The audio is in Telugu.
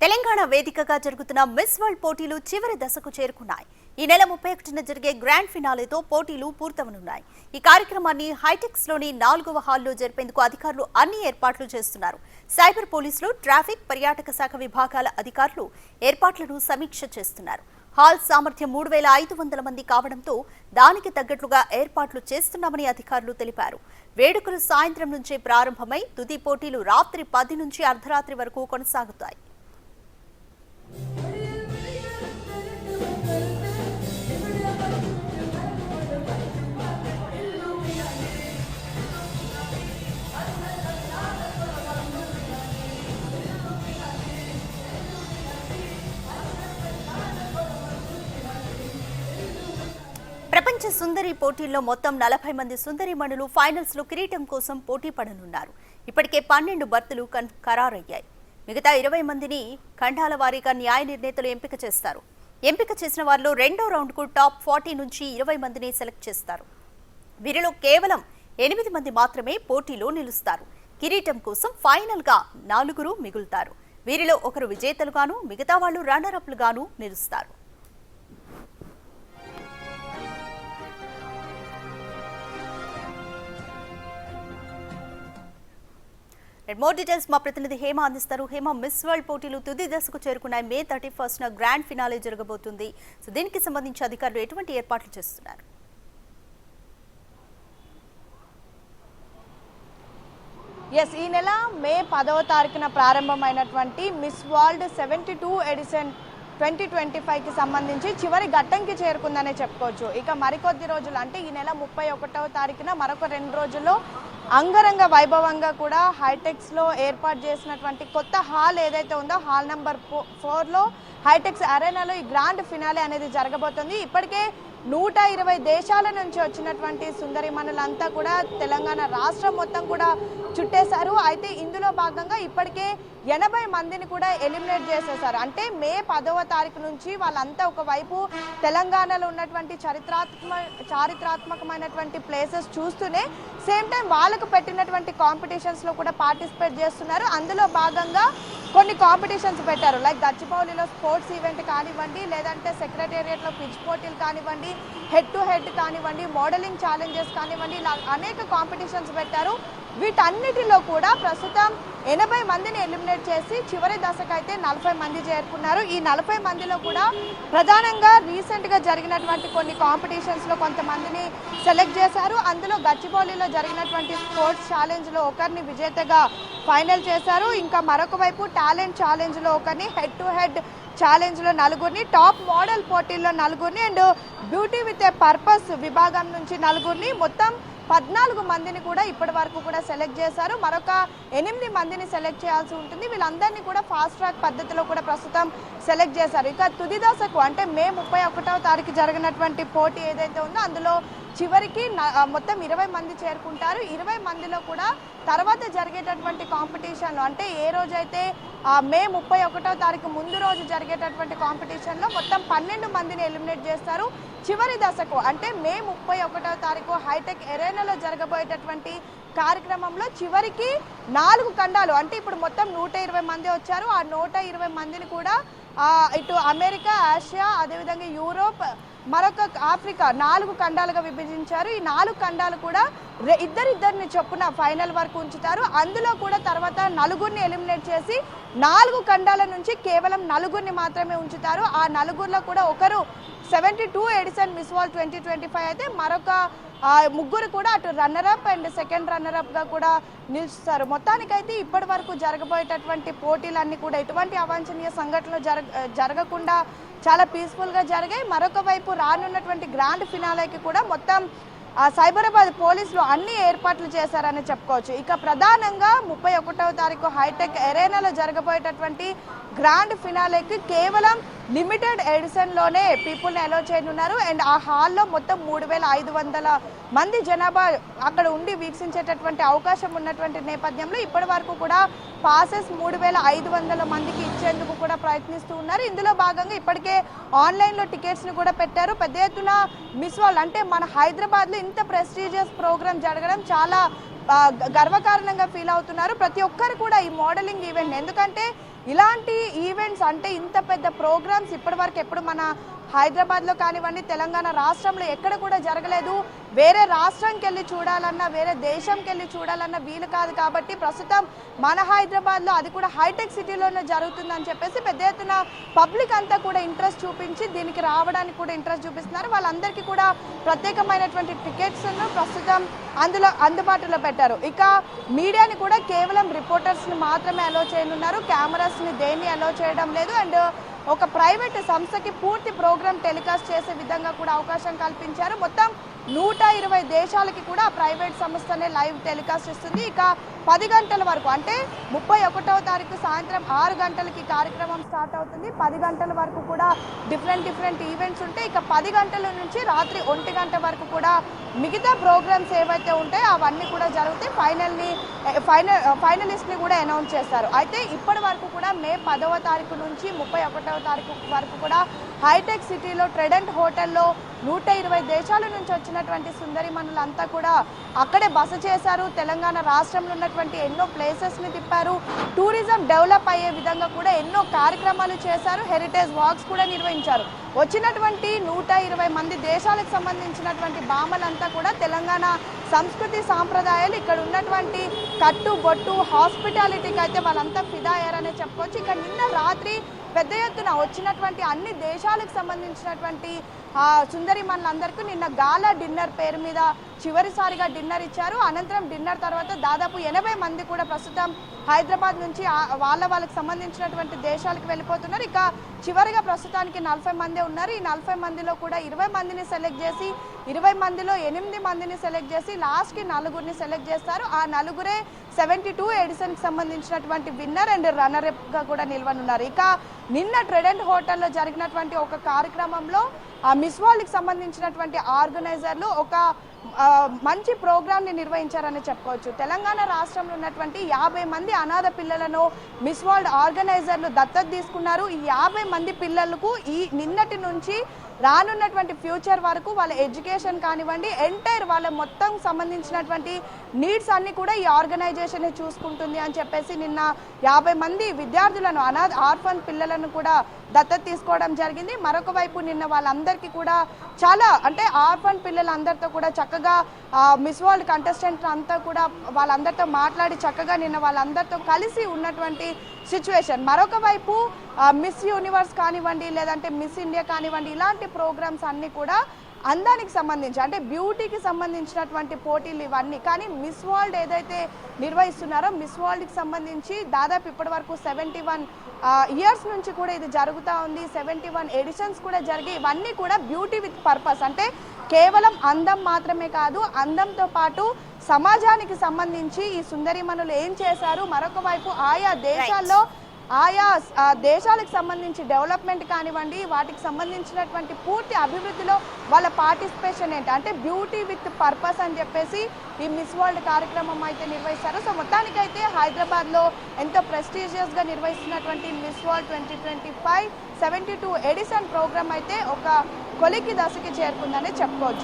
తెలంగాణ వేదికగా జరుగుతున్న మిస్ వరల్డ్ పోటీలు చివరి దశకు చేరుకున్నాయి. ఈ నెల 31న జరిగే గ్రాండ్ ఫినాలేతో పోటీలు పూర్తవనున్నాయి. ఈ కార్యక్రమాన్ని హైటెక్స్ లోని 4వ హాల్లో జరిపేందుకు అధికారులు అన్ని ఏర్పాట్లు చేస్తున్నారు. సైబర్ పోలీసులు, ట్రాఫిక్, పర్యాటక శాఖ విభాగాల అధికారులు ఏర్పాట్లను సమీక్ష చేస్తున్నారు. హాల్ సామర్థ్యం 3500 మంది కావడంతో దానికి తగ్గట్లుగా ఏర్పాట్లు చేస్తున్నామని అధికారులు తెలిపారు. వేడుకలు సాయంత్రం నుంచే ప్రారంభమై తుది పోటీలు రాత్రి 10 నుంచి అర్ధరాత్రి వరకు కొనసాగుతాయి. ప్రపంచ సుందరి పోటీల్లో మొత్తం 40 మంది సుందరిమణులు ఫైనల్స్ లో కిరీటం కోసం పోటీ పడనున్నారు. ఇప్పటికే 12 బర్తులు ఖరారయ్యాయి. మిగతా 20 మందిని ఖండాల వారీగా న్యాయ నిర్ణేతలు ఎంపిక చేస్తారు. ఎంపిక చేసిన వారిలో రెండో రౌండ్ కు టాప్ 40 నుంచి 20 మందిని సెలెక్ట్ చేస్తారు. వీరిలో కేవలం 8 మంది మాత్రమే పోటీలో నిలుస్తారు. కిరీటం కోసం ఫైనల్ గా 4 మిగులుతారు. వీరిలో ఒకరు విజేతలుగాను, మిగతా వాళ్ళు రన్నరప్లుగాను నిలుస్తారు. మోర్ డీటెయిల్స్ మా ప్రతినిధి హేమ అందిస్తారు. హేమ, మిస్ వరల్డ్ పోటీలు తుది దశకు చేరుకున్నాయి. మే 31న గ్రాండ్ ఫినాలే జరగబోతుంది. సో దీనికి సంబంధించి అధికారులు ఎటువంటి ఏర్పాట్లు చేస్తున్నారు? ఈ నెల మే 10వ తారీఖున ప్రారంభమైనటువంటి మిస్ వరల్డ్ 72 ఎడిషన్ 2025కి సంబంధించి చివరి ఘట్టంకి చేరుకుందనే చెప్పుకోవచ్చు. ఇక మరికొద్ది రోజులు అంటే ఈ నెల 31వ తారీఖున మరొక 2 రోజుల్లో అంగరంగ వైభవంగా కూడా హైటెక్స్లో ఏర్పాటు చేసినటువంటి కొత్త హాల్ ఏదైతే ఉందో హాల్ నెంబర్ 4లో హైటెక్స్ అరేనాలో ఈ గ్రాండ్ ఫినాలే అనేది జరగబోతుంది. ఇప్పటికే 120 దేశాల నుంచి వచ్చినటువంటి సుందరిమణులంతా కూడా తెలంగాణ రాష్ట్రం మొత్తం కూడా చుట్టేశారు. అయితే ఇందులో భాగంగా ఇప్పటికే 80 మందిని కూడా ఎలిమినేట్ చేసేశారు. అంటే మే 10వ తారీఖు నుంచి వాళ్ళంతా ఒకవైపు తెలంగాణలో ఉన్నటువంటి చారిత్రాత్మకమైనటువంటి ప్లేసెస్ చూస్తూనే సేమ్ టైం వాళ్ళకు పెట్టినటువంటి కాంపిటీషన్స్లో కూడా పార్టిసిపేట్ చేస్తున్నారు. అందులో భాగంగా కొన్ని కాంపిటీషన్స్ పెట్టారు. లైక్ గచ్చిబౌలిలో స్పోర్ట్స్ ఈవెంట్ కానివ్వండి, లేదంటే సెక్రటేరియట్లో పిచ్ పోటీలు కానివ్వండి, హెడ్ టు హెడ్ కానివ్వండి, మోడలింగ్ ఛాలెంజెస్ కానివ్వండి, ఇలా అనేక కాంపిటీషన్స్ పెట్టారు. వీటన్నిటిలో కూడా ప్రస్తుతం 80 మందిని ఎలిమినేట్ చేసి చివరి దశకైతే 40 మంది చేరుకున్నారు. ఈ 40 మందిలో కూడా ప్రధానంగా రీసెంట్గా జరిగినటువంటి కొన్ని కాంపిటీషన్స్లో కొంతమందిని సెలెక్ట్ చేశారు. అందులో గచ్చిబౌలిలో జరిగినటువంటి స్పోర్ట్స్ ఛాలెంజ్లో ఒకరిని విజేతగా ఫైనల్ చేశారు. ఇంకా మరొక వైపు టాలెంట్ ఛాలెంజ్లో ఒకరిని, హెడ్ టు హెడ్ ఛాలెంజ్లో 4, టాప్ మోడల్ పోటీల్లో 4 and beauty with a purpose విభాగం నుంచి 4, మొత్తం 14 మందిని కూడా ఇప్పటి వరకు కూడా సెలెక్ట్ చేశారు. మరొక 8 మందిని సెలెక్ట్ చేయాల్సి ఉంటుంది. వీళ్ళందరినీ కూడా ఫాస్ట్ ట్రాక్ పద్ధతిలో కూడా ప్రస్తుతం సెలెక్ట్ చేశారు. ఇక తుది దశకు అంటే మే 31వ తారీఖు జరిగినటువంటి పోటీ ఏదైతే ఉందో అందులో చివరికి మొత్తం 20 మంది చేరుకుంటారు. 20 మందిలో కూడా తర్వాత జరిగేటటువంటి కాంపిటీషన్లో అంటే ఏ రోజైతే మే 31వ తారీఖు ముందు రోజు జరిగేటటువంటి కాంపిటీషన్లో మొత్తం 12 మందిని ఎలిమినేట్ చేస్తారు. చివరి దశకు అంటే మే 31వ తారీఖు హైటెక్ అరేనాలో జరగబోయేటటువంటి కార్యక్రమంలో చివరికి 4 ఖండాలు అంటే ఇప్పుడు మొత్తం 120 మంది వచ్చారు. ఆ 120 మందిని కూడా ఇటు అమెరికా, ఆసియా, అదేవిధంగా యూరోప్, మరొక ఆఫ్రికా 4 ఖండాలుగా విభజించారు. ఈ 4 ఖండాలు కూడా ఇద్దరిని చొప్పున ఫైనల్ వరకు ఉంచుతారు. అందులో కూడా తర్వాత 4 ఎలిమినేట్ చేసి 4 ఖండాల నుంచి కేవలం 4 మాత్రమే ఉంచుతారు. ఆ 4లో కూడా ఒకరు 72 ఎడిషన్ మిస్ వరల్డ్ 2025 అయితే మరొక 3 కూడా అటు రన్నరప్ అండ్ సెకండ్ రన్నరప్గా కూడా నిలుస్తారు. మొత్తానికైతే ఇప్పటి వరకు జరగబోయేటటువంటి పోటీలన్నీ కూడా ఎటువంటి అవాంఛనీయ సంఘటనలు జరగకుండా చాలా పీస్ఫుల్గా జరిగాయి. మరొక వైపు రానున్నటువంటి గ్రాండ్ ఫినాలేకి కూడా మొత్తం సైబరాబాద్ పోలీసులు అన్ని ఏర్పాట్లు చేశారని చెప్పుకోవచ్చు. ఇక ప్రధానంగా 31వ తారీఖు హైటెక్ అరేనాలో జరగబోయేటటువంటి గ్రాండ్ ఫినాలేకి కేవలం లిమిటెడ్ ఎడిషన్లోనే పీపుల్ని అలో చేయనున్నారు. అండ్ ఆ హాల్లో మొత్తం 3500 మంది జనాభా అక్కడ ఉండి వీక్షించేటటువంటి అవకాశం ఉన్నటువంటి నేపథ్యంలో ఇప్పటి వరకు కూడా పాసెస్ 3500 మందికి ఇచ్చేందుకు కూడా ప్రయత్నిస్తూ ఉన్నారు. ఇందులో భాగంగా ఇప్పటికే ఆన్లైన్లో టికెట్స్ని కూడా పెట్టారు. పెద్ద ఎత్తున మిస్ వరల్డ్ అంటే మన హైదరాబాద్లో ఇంత ప్రెస్టీజియస్ ప్రోగ్రామ్ జరగడం చాలా గర్వకారణంగా ఫీల్ అవుతున్నారు ప్రతి ఒక్కరు కూడా ఈ మోడలింగ్ ఈవెంట్. ఎందుకంటే ఇలాంటి ఈవెంట్స్ అంటే ఇంత పెద్ద ప్రోగ్రామ్స్ ఇప్పటివరకు ఎప్పుడు మన హైదరాబాద్లో కానివ్వండి, తెలంగాణ రాష్ట్రంలో ఎక్కడ కూడా జరగలేదు. వేరే రాష్ట్రంకి వెళ్ళి చూడాలన్నా, వేరే దేశంకి వెళ్ళి చూడాలన్నా వీలు కాదు. కాబట్టి ప్రస్తుతం మన హైదరాబాద్లో, అది కూడా హైటెక్ సిటీలోనే జరుగుతుందని చెప్పేసి పెద్ద ఎత్తున పబ్లిక్ అంతా కూడా ఇంట్రెస్ట్ చూపించి దీనికి రావడానికి కూడా ఇంట్రెస్ట్ చూపిస్తున్నారు. వాళ్ళందరికీ కూడా ప్రత్యేకమైనటువంటి టికెట్స్ను ప్రస్తుతం అందుబాటులో పెట్టారు. ఇక మీడియాని కూడా కేవలం రిపోర్టర్స్ని మాత్రమే అలో చేయనున్నారు. కెమెరాస్ని దేన్ని అలో చేయడం లేదు. అండ్ ఒక ప్రైవేట్ సంస్థకి పూర్తి ప్రోగ్రామ్ టెలికాస్ట్ చేసే విధంగా కూడా అవకాశం కల్పించారు. మొత్తం 120 దేశాలకి కూడా ప్రైవేట్ సంస్థనే లైవ్ టెలికాస్ట్ ఇస్తుంది. ఇక 10 గంటల వరకు అంటే 31వ తారీఖు సాయంత్రం 6 గంటలకి కార్యక్రమం స్టార్ట్ అవుతుంది. 10 గంటల వరకు కూడా డిఫరెంట్ ఈవెంట్స్ ఉంటాయి. ఇక 10 గంటల నుంచి రాత్రి 1 గంట వరకు కూడా మిగతా ప్రోగ్రామ్స్ ఏవైతే ఉంటాయో అవన్నీ కూడా జరుగుతాయి. ఫైనలిస్ట్ని కూడా అనౌన్స్ చేస్తారు. అయితే ఇప్పటి వరకు కూడా మే 10వ తారీఖు నుంచి 31వ తారీఖు వరకు కూడా హైటెక్ సిటీలో ట్రెడెంట్ హోటల్లో 120 దేశాల నుంచి వచ్చినటువంటి సుందరిమణులంతా కూడా అక్కడే బస చేశారు. తెలంగాణ రాష్ట్రంలో ఉన్నటువంటి ఎన్నో ప్లేసెస్ని తిప్పారు. టూరిజం డెవలప్ అయ్యే విధంగా కూడా ఎన్నో కార్యక్రమాలు చేశారు. హెరిటేజ్ వాక్స్ కూడా నిర్వహించారు. వచ్చినటువంటి 120 మంది దేశాలకు సంబంధించినటువంటి భామలంతా కూడా తెలంగాణ సంస్కృతి సాంప్రదాయాలు, ఇక్కడ ఉన్నటువంటి కట్టుబొట్టు, హాస్పిటాలిటీకి అయితే వాళ్ళంతా ఫిదా అయ్యారనే చెప్పుకోవచ్చు. ఇక నిన్న రాత్రి పెద్ద ఎత్తున వచ్చినటువంటి అన్ని దేశాలకు సంబంధించినటువంటి సుందరిమణులందరికీ నిన్న గాలా డిన్నర్ పేరు మీద చివరిసారిగా డిన్నర్ ఇచ్చారు. అనంతరం డిన్నర్ తర్వాత దాదాపు 80 మంది కూడా ప్రస్తుతం హైదరాబాద్ నుంచి వాళ్ళకి సంబంధించినటువంటి దేశాలకు వెళ్ళిపోతున్నారు. ఇక చివరిగా ప్రస్తుతానికి 40 మంది ఉన్నారు. ఈ 40 మందిలో కూడా 20 మందిని సెలెక్ట్ చేసి 20 మందిలో 8 మందిని సెలెక్ట్ చేసి లాస్ట్కి 4గురిని సెలెక్ట్ చేస్తారు. ఆ 4గురే 72 ఎడిషన్కి సంబంధించినటువంటి విన్నర్ అండ్ రన్నర్ అప్గా కూడా నిలవనున్నారు. ఇక నిన్న ట్రెడెంట్ హోటల్లో జరిగినటువంటి ఒక కార్యక్రమంలో మిస్ వరల్డ్కి సంబంధించినటువంటి ఆర్గనైజర్లు ఒక మంచి ప్రోగ్రామ్ని నిర్వహించారని చెప్పుకోవచ్చు. తెలంగాణ రాష్ట్రంలో ఉన్నటువంటి 50 మంది అనాథ పిల్లలను మిస్ వరల్డ్ ఆర్గనైజర్లు దత్తత తీసుకున్నారు. ఈ 50 మంది పిల్లలకు ఈ నిన్నటి నుంచి రానున్నటువంటి ఫ్యూచర్ వరకు వాళ్ళ ఎడ్యుకేషన్ కానివ్వండి, ఎంటైర్ వాళ్ళ మొత్తం సంబంధించినటువంటి నీడ్స్ అన్ని కూడా ఈ ఆర్గనైజేషన్ చూసుకుంటుంది అని చెప్పేసి నిన్న 50 మంది విద్యార్థులను, ఆర్ఫన్ పిల్లలను కూడా దత్తత తీసుకోవడం జరిగింది. మరొక వైపు నిన్న వాళ్ళందరికీ కూడా చాలా అంటే ఆర్ఫన్ పిల్లలందరితో కూడా చక్కగా మిస్ వరల్డ్ కంటెస్టెంట్ అంతా కూడా వాళ్ళందరితో మాట్లాడి చక్కగా నిన్న వాళ్ళందరితో కలిసి ఉన్నటువంటి సిచ్యువేషన్. మరొక వైపు మిస్ యూనివర్స్ కానివ్వండి, లేదంటే మిస్ ఇండియా కానివ్వండి, ఇలాంటి ప్రోగ్రామ్స్ అన్నీ కూడా అందానికి సంబంధించి అంటే బ్యూటీకి సంబంధించినటువంటి పోటీలు ఇవన్నీ. కానీ మిస్ వరల్డ్ ఏదైతే నిర్వహిస్తున్నారో మిస్ వరల్డ్కి సంబంధించి దాదాపు ఇప్పటి వరకు 71 ఇయర్స్ నుంచి కూడా ఇది జరుగుతూ ఉంది. 71 ఎడిషన్స్ కూడా జరిగి ఇవన్నీ కూడా బ్యూటీ విత్ పర్పస్ అంటే కేవలం అందం మాత్రమే కాదు, అందంతో పాటు సమాజానికి సంబంధించి ఈ సుందరిమణులు ఏం చేశారు, మరొక వైపు ఆయా దేశాలకు సంబంధించి డెవలప్మెంట్ కానివ్వండి, వాటికి సంబంధించినటువంటి పూర్తి అభివృద్ధిలో వాళ్ళ పార్టిసిపేషన్ ఏంటి అంటే బ్యూటీ విత్ పర్పస్ అని చెప్పేసి ఈ మిస్ వరల్డ్ కార్యక్రమం అయితే నిర్వహిస్తారు. సో మొత్తానికైతే హైదరాబాద్లో ఎంతో ప్రెస్టీజియస్గా నిర్వహిస్తున్నటువంటి మిస్ వరల్డ్ 2025 72 ఎడిషన్ ప్రోగ్రామ్ అయితే ఒక కొలికి దశకి చేరుకుందని చెప్పుకోవచ్చు.